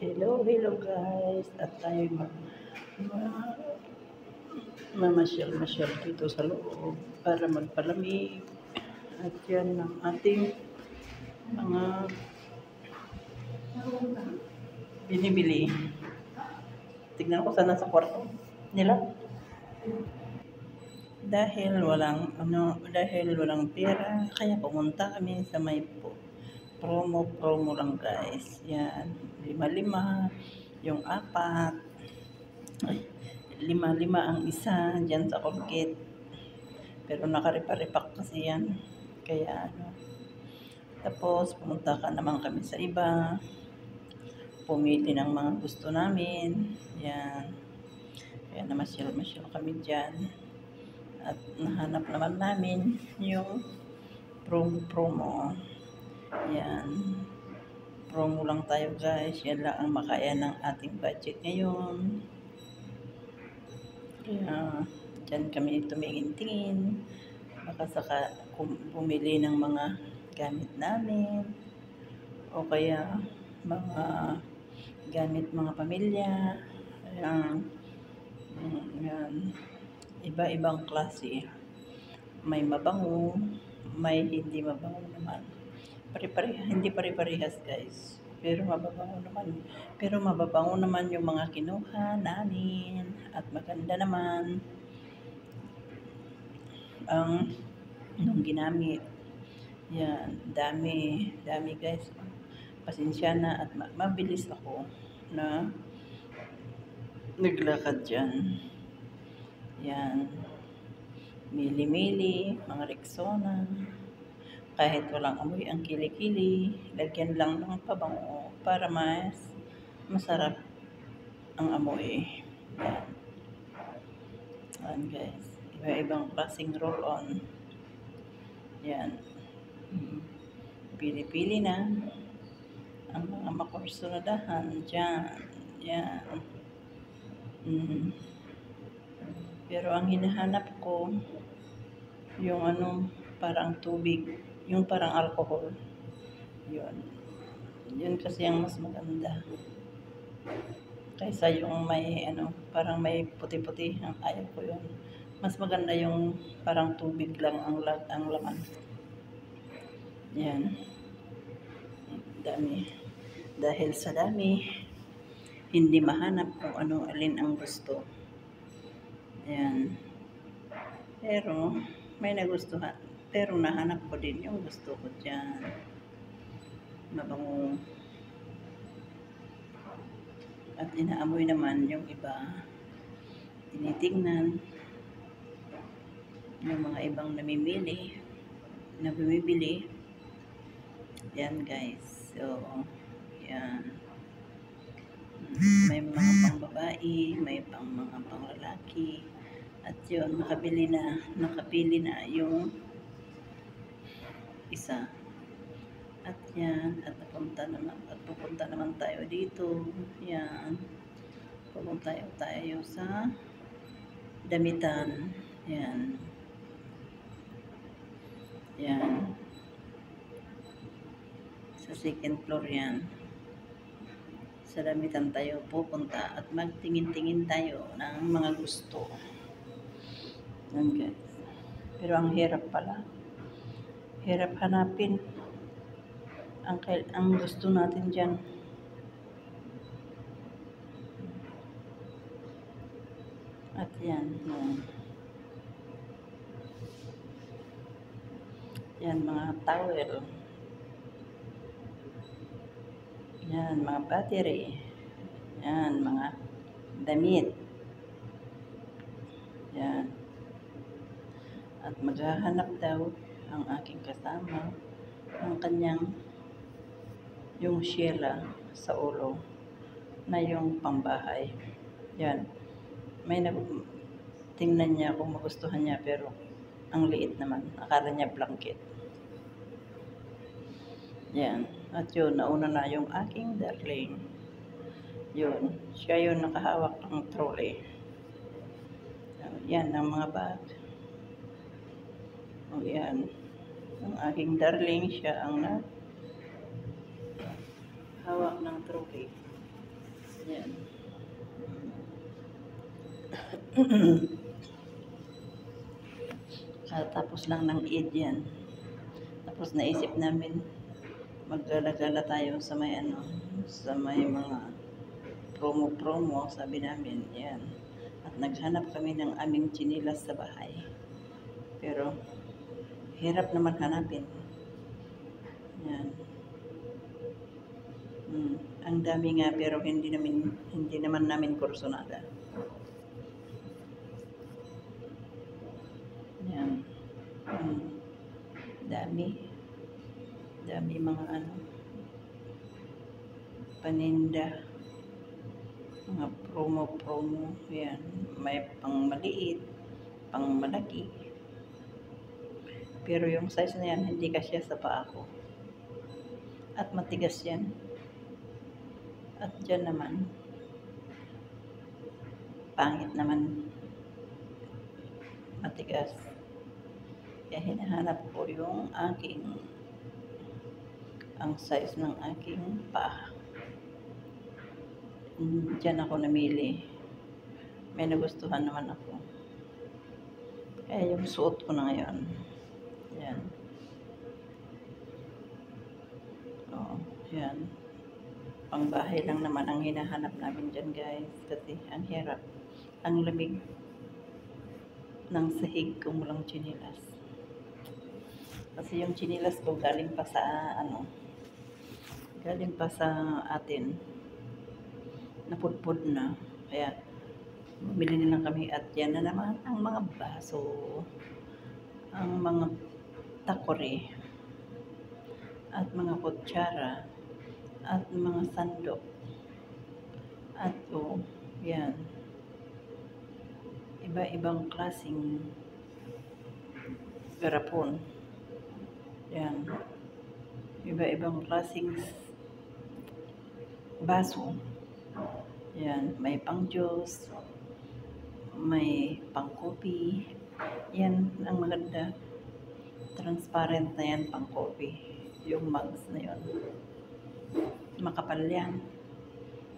Hello guys. At tayo mamasyal-masyal dito sa loob para magpalamig. At yan ang ating mga binibili. Tignan ko sana sa kwarto nila. Dahil walang pera, kaya pumunta kami sa may promo lang guys. Yan, 5-5, yung 4, ay, 5-5 ang isa dyan sa Colgate. Pero nakaripa-ripak kasi yan. Kaya tapos pumunta ka naman kami sa iba. Pumili ng mga gusto namin. Yan. Kaya namasyal-masyal kami dyan. At nahanap naman namin yung promo. Yan. Promo lang tayo guys. Yan lang ang makaya ng ating budget ngayon. Kaya dyan kami tumingin-tingin. Baka saka bumili ng mga gamit namin. O kaya mga gamit mga pamilya. Yan. Iba-ibang klase. May mabango, may hindi mabango naman. Hindi pare-parehas guys. Pero mababango naman yung mga kinuha namin. At maganda naman ang nung ginamit. Yan, dami guys. Pasensya na at mabilis ako na naglakad dyan. Yan, mili-mili, mga Rexona. Kahit walang amoy ang kilikili, lagyan lang ng pabango para mas masarap ang amoy. Yan. Yan guys, iba-ibang klaseng roll-on. Yan. Pili-pili na ang mga makursunadahan dyan. Yan. Pero ang hinahanap ko, yung parang tubig, yung parang alcohol. Yun kasi ang mas maganda. Kaysa yung may parang may puti-puti, ang ayaw ko yun. Mas maganda yung parang tubig lang ang laman. Yan. Dami. Dahil sa dami, hindi mahanap kung alin ang gusto. Yan. Pero may nagustuhan. Pero nahanap ko din yung gusto ko dyan. Mabango. At inaamoy naman yung iba. Tinitingnan yung mga ibang bumibili. Yan guys. So, yan. May mga pang babae, may mga pang lalaki. At yun, nakapili na yung isa. At yan, at pupunta naman tayo dito. Yan. Pupunta tayo sa damitan. Yan. Yan. Sa second floor yan. Sa damitan tayo pupunta at magtingin-tingin tayo ng mga gusto. Yan guys. Pero ang hirap pala. Hirap hanapin ang gusto natin dyan. At yan. Yan mga towel. Yan mga battery. Yan mga damit. Yan. At maghahanap daw ang aking kasama ng kanyang yung Sheila sa ulo na yung pambahay. Yan. Tingnan niya kung magustuhan niya pero ang liit naman. Akala niya blanket. Yan. At yun, nauna na yung aking darling. Yun. Siya yung nakahawak ng trolley. Yan ang mga bag. O yan. Ang aking darling, siya ang hawak ng trolley. Yan. Tapos lang ng Eid yan. Tapos naisip namin, maggala-gala tayo sa may sa may mga promo-promo, sabi namin, yan. At naghanap kami ng aming tsinilas sa bahay. Pero, hirap naman hanapin. Yan. Ang dami nga pero hindi naman namin kursunada. Yan. Dami. Dami mga paninda. Mga promo-promo. Yan. May pang maliit, pang malaki. Pero yung size na yan, hindi kasya sa paa ko. At matigas yan. At dyan naman, pangit naman, matigas. Kaya hinahanap ko yung ang size ng aking paa. Dyan ako namili. May nagustuhan naman ako. Kaya yung suot ko na ngayon. Yan. Oo, yan. Pangbahay lang naman ang hinahanap namin dyan, guys. Kasi ang hirap. Ang lamig ng sahig kung walang chinilas. Kasi yung chinilas ko galing pa sa galing pa sa atin. Napudpud na. Kaya bumili na lang kami at yan na naman ang mga baso, ang mga takore, at mga kutsara, at mga sandok. At yan. Iba-ibang klaseng garapon. Yan. Iba-ibang klaseng baso. Yan. May pang juice, may pang kopi. Yan ang maganda. Transparent na yan pang kopi. Yung mugs na yun. Makapal yan.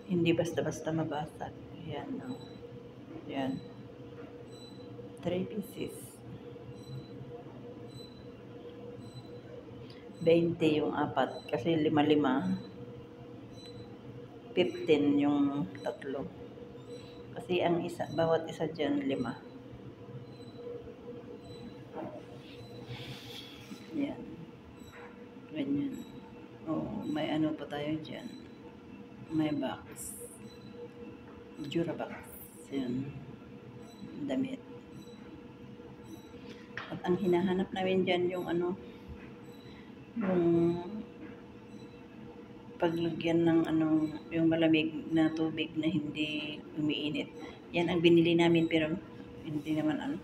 Hindi basta-basta mabasag. Yan. Yan. 3 pieces. 20 yung apat. Kasi 5-5. 15 yung tatlo. Kasi ang bawat isa dyan 5. Yan. Ganyan. May pa tayo dyan. May box. Durabox. Yan. Damit. At ang hinahanap namin dyan yung yung paglagyan ng yung malamig na tubig na hindi umiinit. Yan ang binili namin pero hindi naman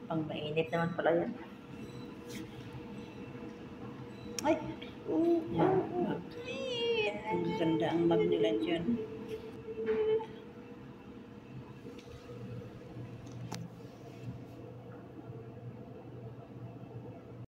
pang mainit naman pala yan. Ay! Yan, mug. Ang ganda ang mug nila dyan.